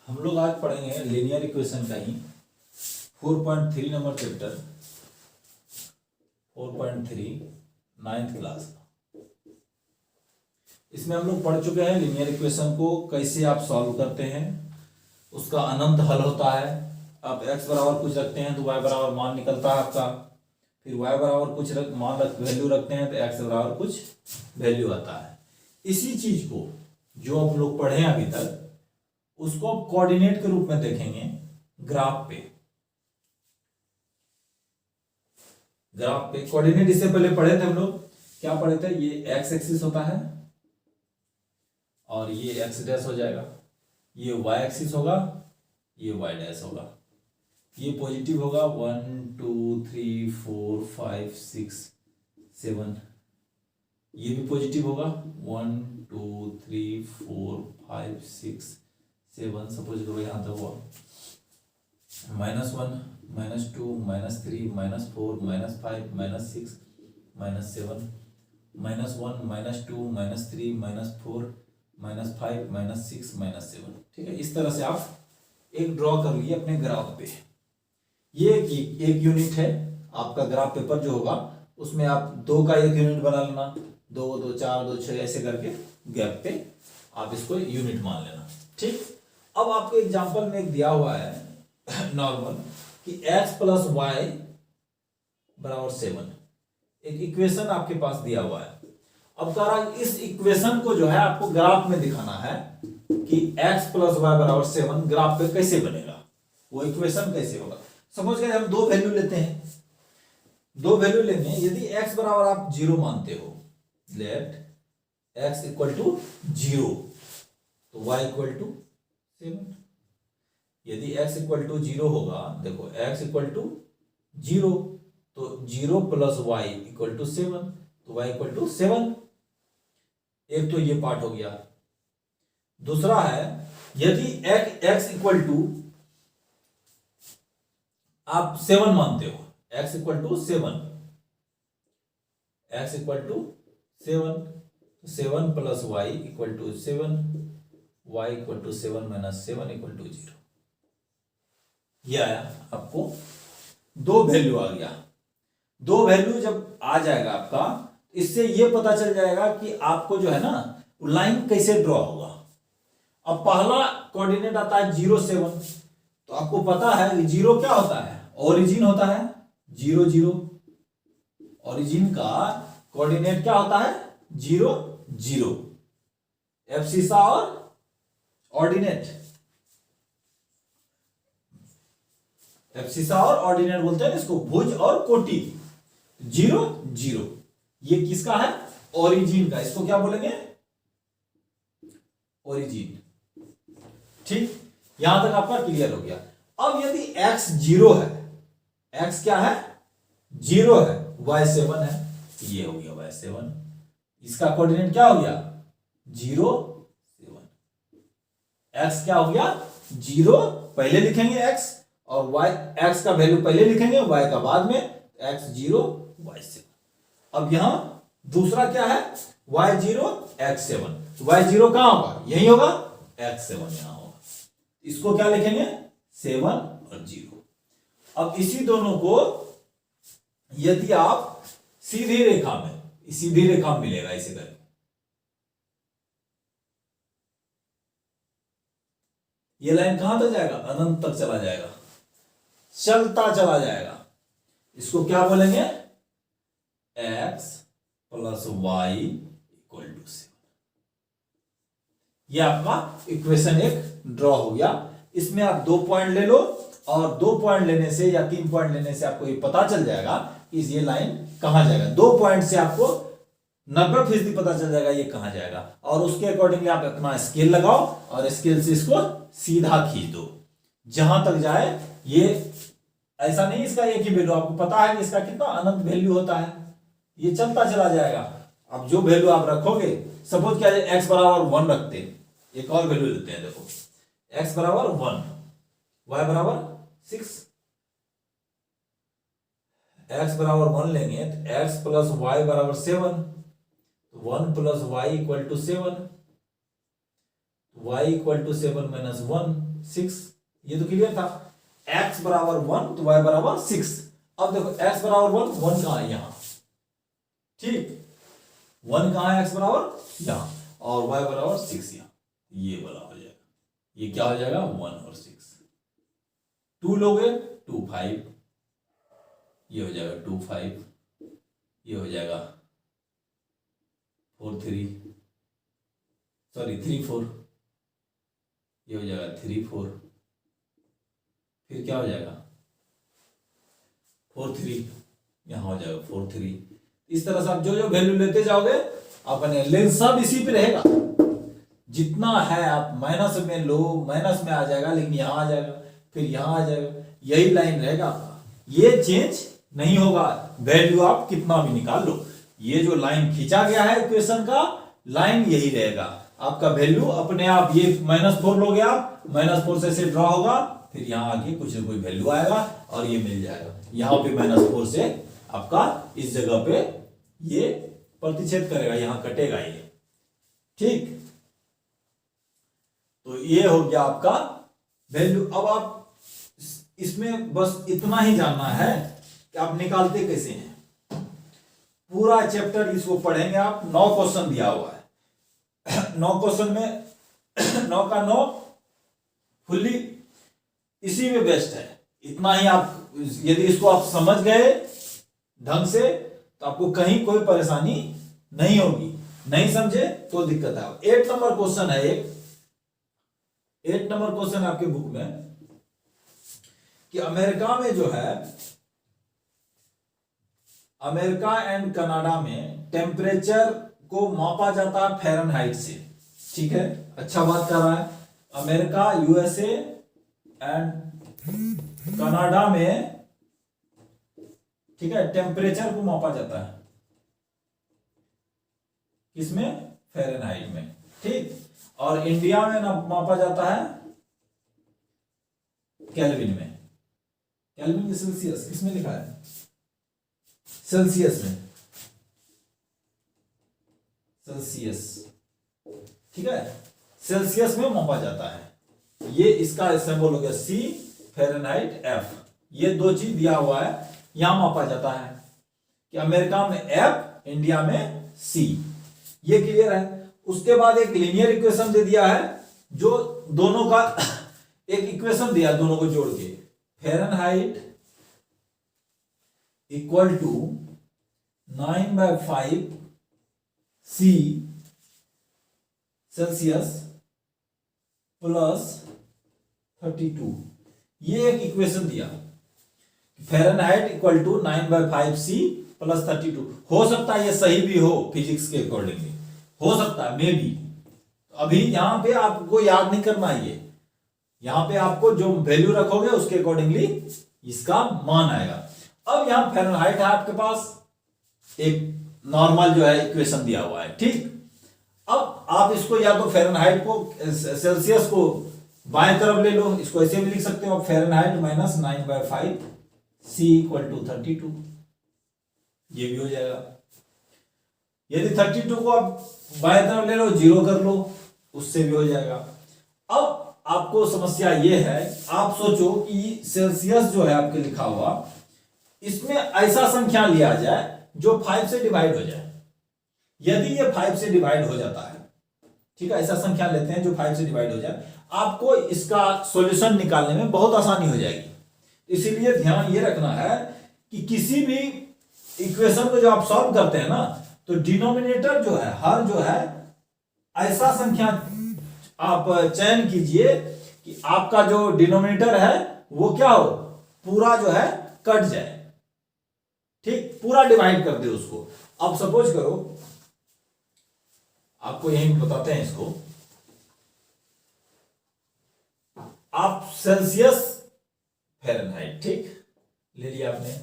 हम लोग आज पढ़ेंगे लीनियर इक्वेशन का ही 4.3 नंबर चैप्टर 4.3 नाइन्थ क्लास का। इसमें हम लोग पढ़ चुके हैं लीनियर इक्वेशन को कैसे आप सॉल्व करते हैं, उसका अनंत हल होता है। आप x बराबर कुछ रखते हैं तो y बराबर मान निकलता है आपका, फिर y बराबर कुछ वैल्यू रखते हैं तो x बराबर कुछ वैल्यू आता है। इसी चीज को जो आप लोग पढ़े अभी तक उसको आप कोऑर्डिनेट के रूप में देखेंगे ग्राफ पे। ग्राफ पे कोऑर्डिनेट इससे पहले पढ़े थे हम लोग, क्या पढ़े थे? ये x एक्सिस होता है और ये x डैश हो जाएगा, ये y एक्सिस होगा, ये y डैश होगा, ये पॉजिटिव होगा 1 2 3 4 5 6 7, ये भी पॉजिटिव होगा 1 2 3 4 5 6 7। सपोज करो यहाँ तक हुआ -1 -2 -3 -4 -5 -6 -7 -1 -2 -3 -4 -5 -6 -7। ठीक है, इस तरह से आप एक ड्रॉ कर लिए अपने ग्राफ पे। ये एक यूनिट है आपका ग्राफ पेपर जो होगा, उसमें आप 2 का एक यूनिट बना लेना, 2 2 4 2 6 ऐसे करके गैप पे आप इसको यूनिट मान लेना। ठीक, अब आपको एग्जांपल में एक दिया हुआ है नॉर्मल कि x प्लस वाई बराबर 7, एक इक्वेशन आपके पास दिया हुआ है। अब कह रहा है इस इक्वेशन को जो है आपको ग्राफ में दिखाना है कि x प्लस वाई बराबर 7 ग्राफ पे कैसे बनेगा, वो इक्वेशन कैसे होगा। समझ गए? हम 2 वैल्यू लेते हैं, 2 वैल्यू लेंगे। यदि x बराबर आप 0 मानते हो, लेट x इक्वल टू 0 तो y इक्वल टू 7। यदि x इक्वल टू 0 होगा, देखो x इक्वल टू 0 तो 0 प्लस वाई इक्वल टू 7 तो y इक्वल टू 7। एक तो ये पार्ट हो गया। दूसरा है यदि x इक्वल टू आप 7 मानते हो, x equal to 7, x equal to 7 7 plus y equal to 7, y equal to 7 minus 7 equal to 0। ये आया आपको 2 वैल्यू आ गया। 2 वैल्यू जब आ जाएगा आपका, इससे ये पता चल जाएगा कि आपको जो है ना लाइन कैसे ड्रॉ होगा। अब पहला कोऑर्डिनेट आता है 0 7, तो आपको पता है कि 0 क्या होता है? ओरिजिन होता है 0 0। ओरिजिन का कोऑर्डिनेट क्या होता है? 0 0। एब्सिसा और ऑर्डिनेट, एब्सिसा और ऑर्डिनेट बोलते हैं इसको, भुज और कोटि। 0 0 ये किसका है? ओरिजिन का। इसको क्या बोलेंगे? ओरिजिन। ठीक, यहां तक आपका क्लियर हो गया। अब यदि x 0 है, x क्या है? 0 है, y 7 है, ये हो गया y 7। इसका कोऑर्डिनेट क्या हो गया? 0 7। x क्या हो गया? 0 पहले लिखेंगे x और y, x का वैल्यू पहले लिखेंगे, y का बाद में, x 0 y 7। अब यहां दूसरा क्या है? y 0 x 7। y 0 कहां होगा? यही होगा, x 7 यहां होगा। इसको क्या लिखेंगे? 7 और 0। अब इसी दोनों को यदि आप सीधी रेखा में, सीधी रेखा मिलेगा इसे करके, ये लाइन कहां तक जाएगा? अनंत तक चला जाएगा, चलता चला जाएगा। इसको क्या बोलेंगे? x plus y equal to 7। ये आपका इक्वेशन एक ड्रॉ हो गया। इसमें आप 2 पॉइंट ले लो और 2 पॉइंट लेने से या 3 पॉइंट लेने से आपको ये पता चल जाएगा कि ये लाइन कहां जाएगा। 2 पॉइंट से आपको 90% पता चल जाएगा ये कहां जाएगा, और उसके अकॉर्डिंगली आप अपना स्केल लगाओ और स्केल से इसको सीधा खींच दो जहां तक जाए। ये ऐसा नहीं इसका एक ही वैल्यू, आपको पता है कि इसका कितना अनंत वैल्यू होता है, ये चलता चला जाएगा। अब जो वैल्यू आप रखोगे, सपोज क्या x बराबर 1 रखते, एक और वैल्यू लेते हैं, देखो x बराबर 1, y बराबर 6, x बराबर 1 लेंगे तो x प्लस y बराबर 7, 1 plus y equal to 7, y equal to 7 minus 1 6। ये तो क्लियर था। x बराबर 1 तो y बराबर 6। अब देखो x बराबर 1, 1 कहाँ है? यहाँ। ठीक, 1 कहाँ है? x बराबर यहाँ, और y बराबर 6 यहाँ। ये वाला हो जाएगा, ये क्या हो जाएगा? 1 और 6। 2 लोगे 2 5, ये हो जाएगा 2 5, ये हो जाएगा 4 3, सॉरी 3 4, ये हो जाएगा 3 4, फिर क्या हो जाएगा? 4 3, यहां हो जाएगा 4 3। इस तरह से आप जो जो वैल्यू लेते जाओगे अपने लेंथ सब इसी पे रहेगा। जितना है आप माइनस में लो, माइनस में आ जाएगा, लेकिन यहां आ जाएगा, फिर यहां आ जाएगा, यही लाइन रहेगा आपका। ये चेंज नहीं होगा, वैल्यू आप कितना भी निकाल लो। ये जो लाइन खींचा गया है इक्वेशन का, लाइन यही रहेगा आपका। वैल्यू अपने आप, ये -4 लोगे आप, -4 से ऐसे ड्रॉ होगा, फिर यहां आके कुछ न कोई वैल्यू आएगा और ये मिल जाएगा। यहां पे -4 से आपका इस जगह पे ये प्रतिच्छेद करेगा, यहां कटेगा ये। ठीक, तो ये हो गया आपका वैल्यू। अब आप इसमें बस इतना ही जानना है कि आप निकालते कैसे हैं। पूरा चैप्टर इसको पढ़ेंगे आप। 9 क्वेश्चन दिया हुआ है। 9 क्वेश्चन में 9 का 9 फुल्ली इसी में बेस्ट है। इतना ही आप, यदि इसको आप समझ गए ढंग से तो आपको कहीं कोई परेशानी नहीं होगी। नहीं समझे तो दिक्कत है। 8 नंबर क्वेश्चन है, एक 8 नंबर क्वेश्चन है आपके बुक में कि अमेरिका में जो है, अमेरिका एंड कनाडा में टेम्परेचर को मापा जाता है फ़ारेनहाइट से। ठीक है, अच्छा बात कर रहा है। अमेरिका, यूएसए एंड कनाडा में, ठीक है, टेम्परेचर को मापा जाता है किसमें? फ़ारेनहाइट में। ठीक, और इंडिया में ना मापा जाता है केल्विन में। केल्विन की सेल्सियस किसमें लिखा है? सेल्सियस में, सेल्सियस। ठीक है, सेल्सियस में मापा जाता है। ये इसका सिंबल हो गया C, फ़ारेनहाइट F। ये दो चीज दिया हुआ है, यहां मापा जाता है कि अमेरिका में F, इंडिया में C। ये क्लियर है। उसके बाद एक लीनियर इक्वेशन दे दिया है, जो दोनों का एक इक्वेशन दिया, दोनों को जोड़ के, Fahrenheit equal to 9/5 C Celsius plus 32। ये एक इक्वेशन दिया, Fahrenheit equal to 9/5 C plus 32। हो सकता है ये सही भी हो, फिजिक्स के अकॉर्डिंगली हो सकता है, मे बी। अभी यहां पे आपको याद नहीं करना है ये, यहां पे आपको जो वैल्यू रखोगे उसके अकॉर्डिंगली इसका मान आएगा। अब यहां फ़ारेनहाइट है आपके पास, एक नॉर्मल जो है इक्वेशन दिया हुआ है। ठीक, अब आप इसको या तो फ़ारेनहाइट को, सेल्सियस को बाएं तरफ ले लो, इसको ऐसे भी लिख सकते हो, Fahrenheit minus 9/5 C equal to 32। ये भी हो जाएगा। यदि 32 को आप बाएं तरफ ले लो, 0 कर लो, उससे भी हो जाएगा। अब आपको समस्या ये है, आप सोचो कि सेल्सियस जो है आपके लिखा हुआ, इसमें ऐसा संख्या लिया जाए जो 5 से डिवाइड हो जाए। यदि ये 5 से डिवाइड हो जाता है, ठीक है, ऐसा संख्या लेते हैं जो 5 से डिवाइड हो जाए, आपको इसका सॉल्यूशन निकालने में बहुत आसानी हो जाएगी। इसीलिए ध्यान ये रखना है कि किसी भी इक्वेशन को जो आप सॉल्व करते हैं ना, तो डिनोमिनेटर जो है, हर जो है ऐसा संख्या आप चयन कीजिए कि आपका जो डिनोमिनेटर है वो क्या हो, पूरा जो है कट जाए। ठीक, पूरा डिवाइड कर दे उसको। अब सपोज करो, आपको यही बताते हैं इसको, आप सेल्सियस, फ़ारेनहाइट, ठीक, ले लिया आपने।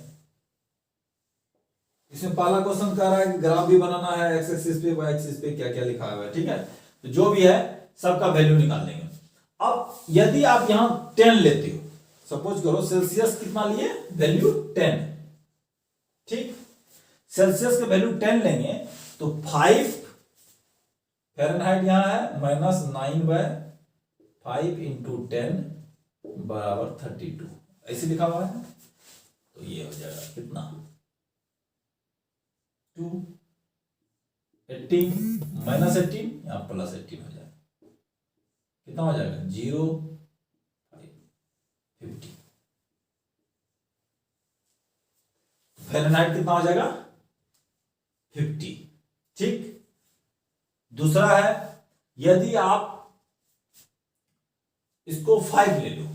इसमें पहला क्वेश्चन कह रहा है कि ग्राफ भी बनाना है, एक्स एक्सिस पे, वाई एक्सिस पे क्या क्या लिखा हुआ है। ठीक है, तो जो भी है सबका वैल्यू निकाल देंगे। अब यदि आप यहां 10 लेते हो, सपोज करो सेल्सियस कितना लिए, वैल्यू 10। ठीक, सेल्सियस का वैल्यू 10 लेंगे तो 5 फ़ारेनहाइट यहां है, -9/5 × 10 बराबर 32 ऐसे लिखा हुआ है। तो ये हो जाएगा कितना 2 18 माइनस 18 यहाँ प्लस 18 हो जाएगा, कितना हो जाएगा 0 50। फ़ारेनहाइट कितना हो जाएगा 50। ठीक, दूसरा है यदि आप इसको 5 ले लो,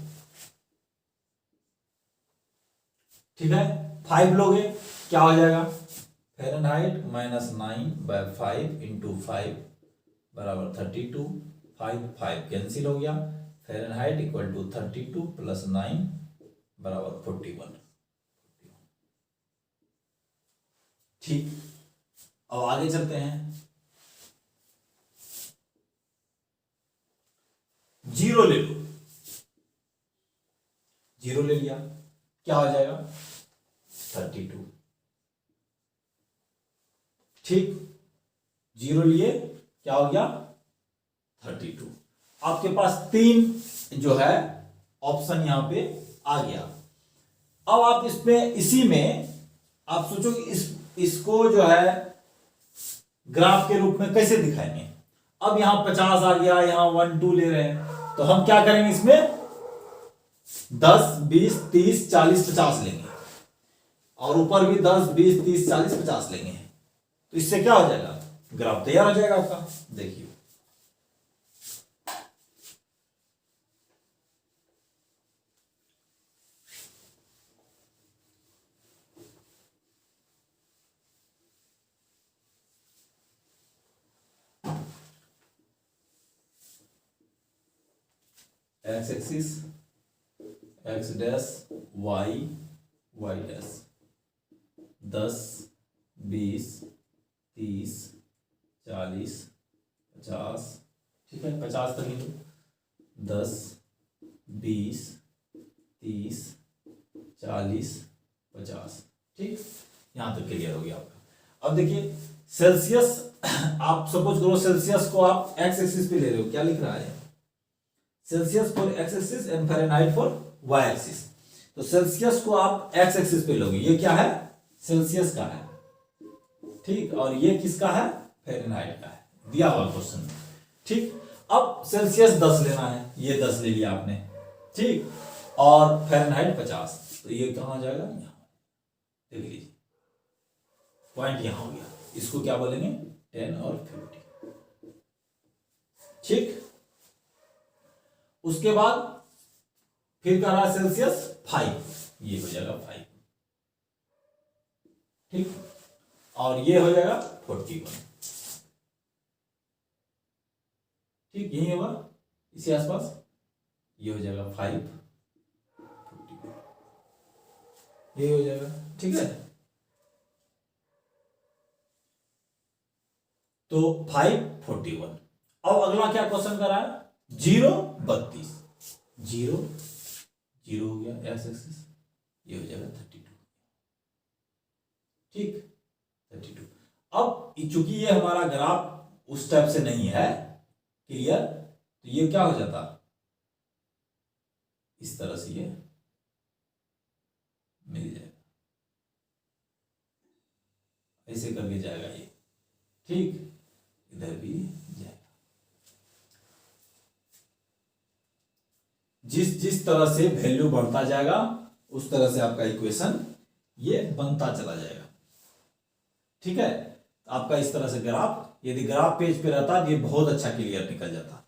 ठीक है 5 लोगे क्या हो जाएगा फ़ारेनहाइट माइनस 9/5 इंटू 5 बराबर 32। 5 कैंसिल हो गया, फ़ारेनहाइट इक्वल टू 32 प्लस 9 बराबर 41। ठीक, अब आगे चलते हैं। 0 ले लो, 0 ले लिया क्या हो जाएगा 32। ठीक, 0 लिए क्या हो गया 32। आपके पास 3 जो है ऑप्शन यहां पे आ गया। अब आप इसमें इसी में आप सोचो कि इसको जो है ग्राफ के रूप में कैसे दिखाएंगे। अब यहां 50 आ गया, यहां 1 2 ले रहे हैं, तो हम क्या करेंगे इसमें 10 20 30 40 50 लेंगे और ऊपर भी 10 20 30 40 50 लेंगे। तो इससे क्या हो जाएगा ग्राफ तैयार हो जाएगा आपका। देखिए x axis x dash y y dash 10 20 30 40 50। ठीक है 50 तक लिखो 10 20 30 40 50। ठीक, यहां तक क्लियर हो गया आपका। अब देखिए सेल्सियस आप सपोज करो सेल्सियस को आप एक्स एक्सिस पे ले रहे हो, क्या लिख रहा है Celsius for x axis and Fahrenheit for y axis. तो सेल्सियस को आप एक्स एक्सिस पे लोगे, ये क्या है सेल्सियस का है। ठीक, और ये किसका है फ़ारेनहाइट का है, दिया हुआ क्वेश्चन। ठीक, अब सेल्सियस 10 लेना है, ये 10 ले लिया आपने। ठीक, और फ़ारेनहाइट 50, तो ये कहां जाएगा यहां, देख लीजिए पॉइंट यहां हो गया। इसको क्या बोलेंगे 10 और 50। ठीक, उसके बाद फिर कह रहा है सेल्सियस 5, ये हो जाएगा 5। ठीक, और ये हो जाएगा 41। ठीक, यही होगा इसी आसपास, ये हो जाएगा 5 41, ये हो जाएगा। ठीक है, तो 5 41। अब अगला क्या क्वेश्चन कर रहा है 0 32। 0 0 हो गया एक्स एक्सिस, ये हो जाएगा 32। ठीक 32। अब चूंकि ये हमारा ग्राफ उस टाइप से नहीं है क्लियर, तो ये क्या हो जाता इस तरह से ये मिल जाएगा, ऐसे करके जाएगा ये। ठीक, इधर भी जाएगा। जिस जिस तरह से वैल्यू बढ़ता जाएगा उस तरह से आपका इक्वेशन ये बनता चला जाएगा। ठीक है, आपका इस तरह से ग्राफ, यदि ग्राफ पेज पे रहता तो ये बहुत अच्छा क्लियर निकल जाता।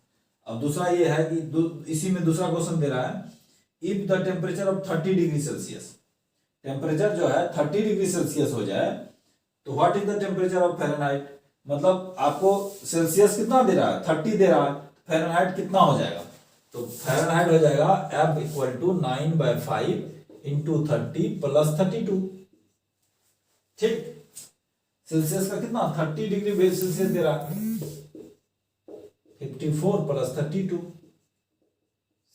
अब दूसरा ये है कि इसी में दूसरा क्वेश्चन दे रहा है if the temperature of 30 degree Celsius, temperature जो है 30 डिग्री सेल्सियस हो जाए तो what is the temperature of Fahrenheit. मतलब आपको सेल्सियस कितना दे रहा है 30 दे रहा है, फ़ारेनहाइट कितना हो जाएगा, तो फ़ारेनहाइट हो जाएगा F equal to 9/5 into 30 plus 32। ठीक, सेल्सियस का कितना 30 डिग्री सेल्सियस दे रहा है, 54 प्लस 32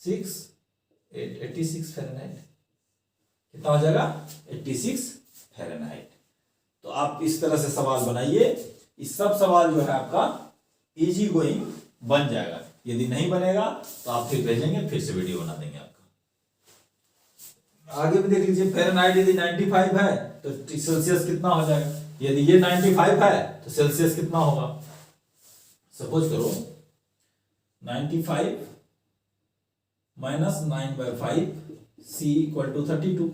6 86 फ़ारेनहाइट, कितना हो जाएगा 86 फ़ारेनहाइट। तो आप इस तरह से सवाल बनाइए, इस सब सवाल जो है आपका इजी गोइंग बन जाएगा। यदि नहीं बनेगा तो आप फिर भेजेंगे, फिर से वीडियो बना देंगे आपका। आगे भी देख लीजिए, फ़ारेनहाइट यदि 95 है तो सेल्सियस कितना हो जाएगा, यदि ये 95 है तो सेल्सियस कितना होगा। सपोज करो 95 माइनस 9/5 C इक्वल टू 32,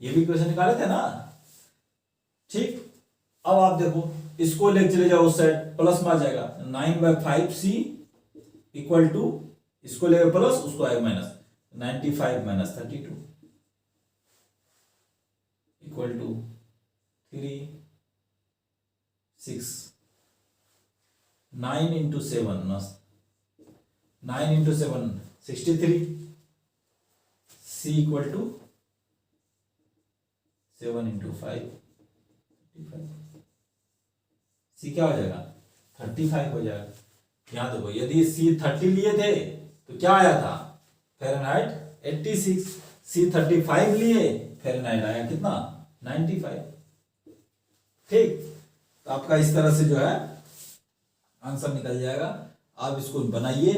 ये भी क्वेश्चन निकाले थे ना। ठीक, अब आप देखो इसको ले चले जाओ उस साइड, प्लस में आ जाएगा 9/5 C इक्वल टू, इसको ले प्लस उसको आएगा minus, 95 minus 32 equal to 3 6 9 into 7 मस्त, 9 into 7 63 C equal to 7 into 5 C क्या हो जाएगा 35 हो जाएगा। यहां देखो यदि C 30 लिए थे तो क्या आया था फ़ारेनहाइट 86, C 35 लिए फ़ारेनहाइट आया कितना 95। ठीक, तो आपका इस तरह से जो है आंसर निकल जाएगा। आप इसको बनाइए।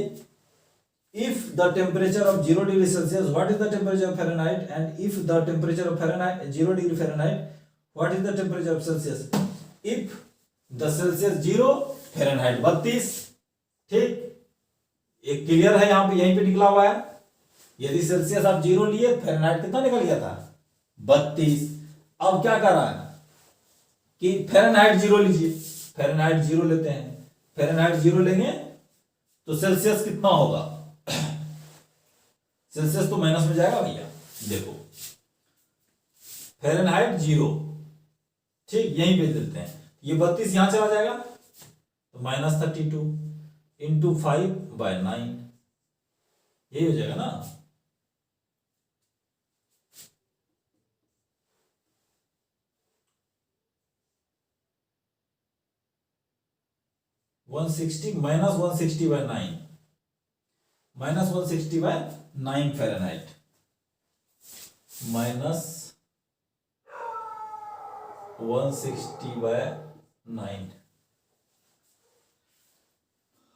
If the temperature of 0 degree Celsius what is the temperature of Fahrenheit, and if the temperature of Fahrenheit 0 degree Fahrenheit what is the temperature of Celsius, if the Celsius 0 Fahrenheit 32। ठीक, एक clear है यहां पे, यहीं पे निकला हुआ है। यदि सेल्सियस आप 0 लिए फ़ारेनहाइट कितना निकल गया था 32। अब क्या कर रहा है कि फ़ारेनहाइट 0 लीजिए, फ़ारेनहाइट 0 लेते हैं, फ़ारेनहाइट 0 लेंगे तो सेल्सियस कितना होगा, सेल्सियस तो माइनस में जाएगा भैया। देखो फ़ारेनहाइट 0, ठीक, यहीं पे देते हैं, ये 32 यहां चला जाएगा तो माइनस 32 इंटू 5/9, यही हो जाएगा ना। -160 minus 160/9, minus 160/9 Fahrenheit, minus 160/9,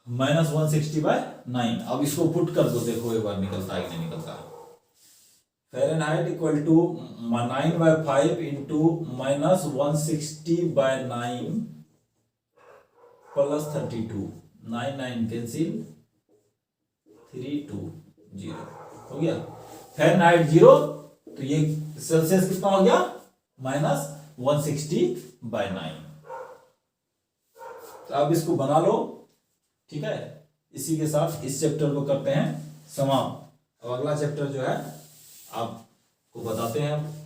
minus 160/9। अब इसको पुट कर दो, देखो एक बार निकलता है कि नहीं निकलता। Fahrenheit equal to 9/5 into minus 160/9 plus 32, 9 cancel 320 हो गया। फ़ारेनहाइट 0 तो ये सेल्सियस कितना हो गया माइनस 160/9। तो अब इसको बना लो। ठीक है, इसी के साथ इस चैप्टर को करते हैं समाप्त। अब अगला चैप्टर जो है आपको बताते हैं।